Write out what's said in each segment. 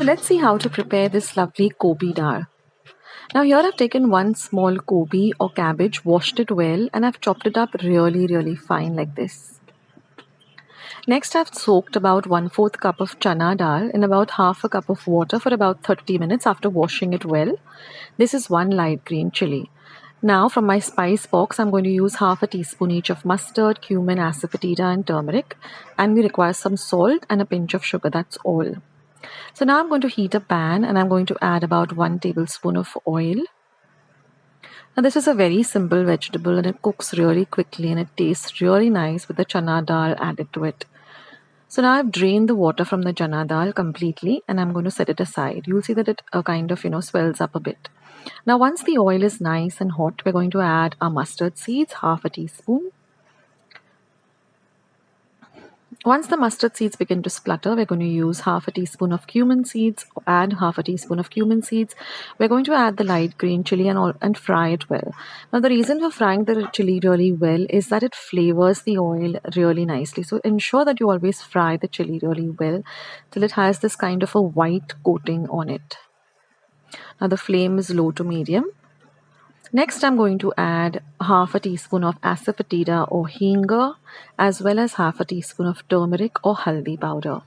So let's see how to prepare this lovely Gobi dal. Now here I've taken one small gobi or cabbage, washed it well, and I've chopped it up really fine like this. Next I've soaked about 1/4 cup of chana dal in about half a cup of water for about 30 minutes after washing it well. This is one light green chili. Now from my spice box I'm going to use half a teaspoon each of mustard, cumin, asafoetida and turmeric, and we require some salt and a pinch of sugar, that's all. So now I'm going to heat a pan and I'm going to add about 1 tablespoon of oil. Now this is a very simple vegetable and it cooks really quickly and it tastes really nice with the chana dal added to it. So now I've drained the water from the chana dal completely and I'm going to set it aside. You'll see that it kind of swells up a bit. Now once the oil is nice and hot, we're going to add our mustard seeds, half a teaspoon. Once the mustard seeds begin to splutter, we're going to use half a teaspoon of cumin seeds, add half a teaspoon of cumin seeds. We're going to add the light green chili and fry it well. Now the reason for frying the chili really well is that it flavors the oil really nicely. So ensure that you always fry the chili really well till it has this kind of a white coating on it. Now the flame is low to medium. Next, I'm going to add half a teaspoon of asafoetida or hinga, as well as half a teaspoon of turmeric or haldi powder.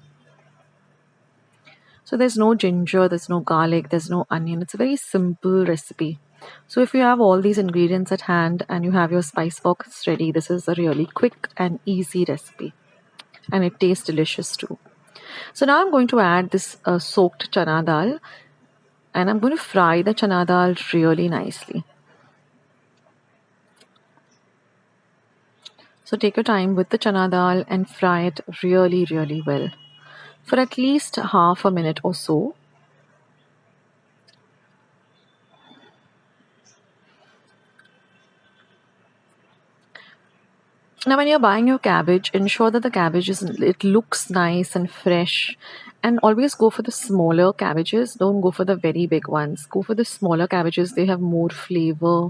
So there's no ginger, there's no garlic, there's no onion. It's a very simple recipe. So if you have all these ingredients at hand and you have your spice box ready, this is a really quick and easy recipe. And it tastes delicious too. So now I'm going to add this soaked chana dal, and I'm going to fry the chana dal really nicely. So take your time with the chana dal and fry it really well for at least half a minute or so. Now when you're buying your cabbage, ensure that the cabbage it looks nice and fresh, and always go for the smaller cabbages. Don't go for the very big ones. Go for the smaller cabbages. They have more flavor.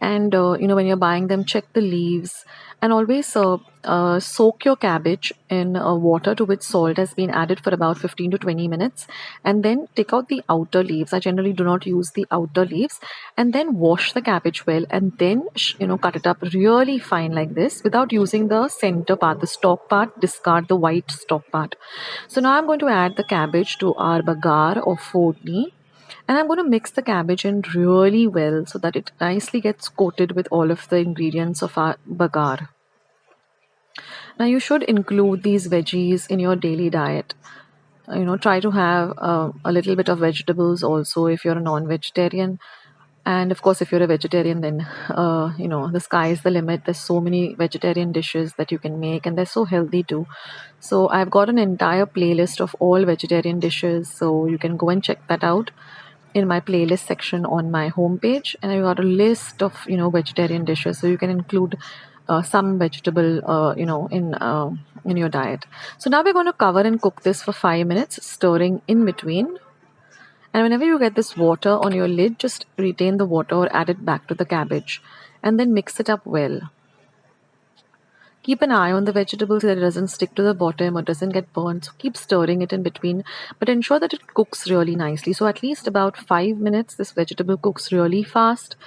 And when you're buying them, check the leaves, and always soak your cabbage in water to which salt has been added for about 15 to 20 minutes, and then take out the outer leaves. I generally do not use the outer leaves, and then wash the cabbage well, and then cut it up really fine like this without using the center part, the stalk part. Discard the white stalk part. So now I'm going to add the cabbage to our bagar or fortni, and I'm going to mix the cabbage in really well so that it nicely gets coated with all of the ingredients of our bagar. Now you should include these veggies in your daily diet. Try to have a little bit of vegetables also if you're a non-vegetarian. And of course, if you're a vegetarian, then the sky is the limit. There's so many vegetarian dishes that you can make, and they're so healthy too. So I've got an entire playlist of all vegetarian dishes, so you can go and check that out in my playlist section on my homepage. And I've got a list of vegetarian dishes, so you can include some vegetable in your diet. So now we're going to cover and cook this for 5 minutes, stirring in between. And whenever you get this water on your lid, just retain the water or add it back to the cabbage, and then mix it up well. Keep an eye on the vegetable so that it doesn't stick to the bottom or doesn't get burnt. So keep stirring it in between, but ensure that it cooks really nicely. So at least about 5 minutes, this vegetable cooks really fast.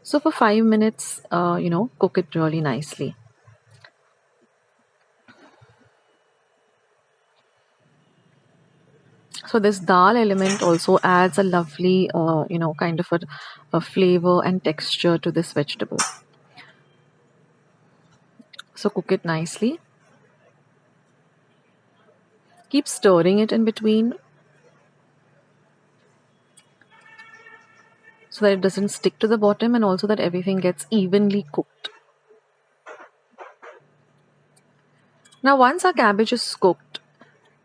So for 5 minutes, cook it really nicely. So this dal element also adds a lovely, kind of a flavor and texture to this vegetable. So cook it nicely. Keep stirring it in between so that it doesn't stick to the bottom, and also that everything gets evenly cooked. Now once our cabbage is cooked,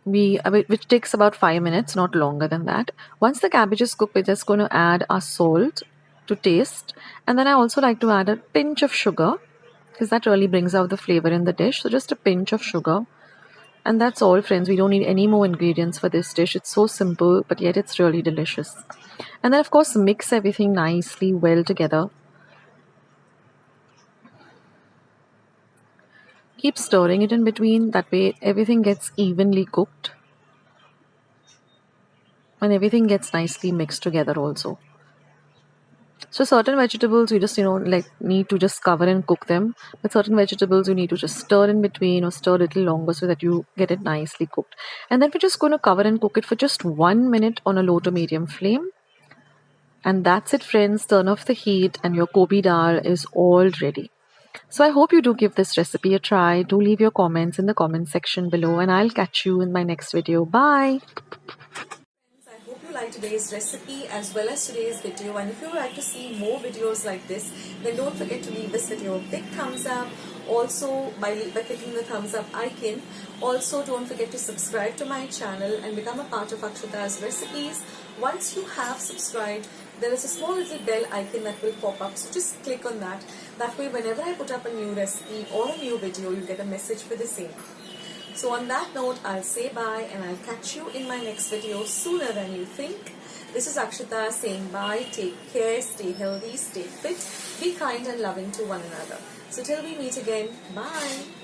which takes about 5 minutes, not longer than that. Once the cabbage is cooked, we're just going to add our salt to taste, and then I also like to add a pinch of sugar because that really brings out the flavor in the dish. So just a pinch of sugar. And that's all, friends. We don't need any more ingredients for this dish. It's so simple, but yet it's really delicious. And then, of course, mix everything nicely well together. Keep stirring it in between. That way, everything gets evenly cooked. and everything gets nicely mixed together also. So certain vegetables you just like need to just cover and cook them, but certain vegetables you need to just stir in between or stir a little longer so that you get it nicely cooked. And then we're just going to cover and cook it for just 1 minute on a low to medium flame. And that's it, friends. Turn off the heat and your Gobi dal is all ready. So I hope you do give this recipe a try. Do leave your comments in the comment section below, and I'll catch you in my next video. Bye. I hope you liked today's recipe as well as today's video, and if you would like to see more videos like this, then don't forget to leave this video a big thumbs up. Also, by clicking the thumbs up icon. Also, don't forget to subscribe to my channel and become a part of Akshata's recipes. Once you have subscribed, there is a small little bell icon that will pop up, so just click on that. That way, whenever I put up a new recipe or a new video, you get a message for the same. So on that note, I'll say bye and I'll catch you in my next video sooner than you think. This is Akshata saying bye, take care, stay healthy, stay fit, be kind and loving to one another. So till we meet again, bye.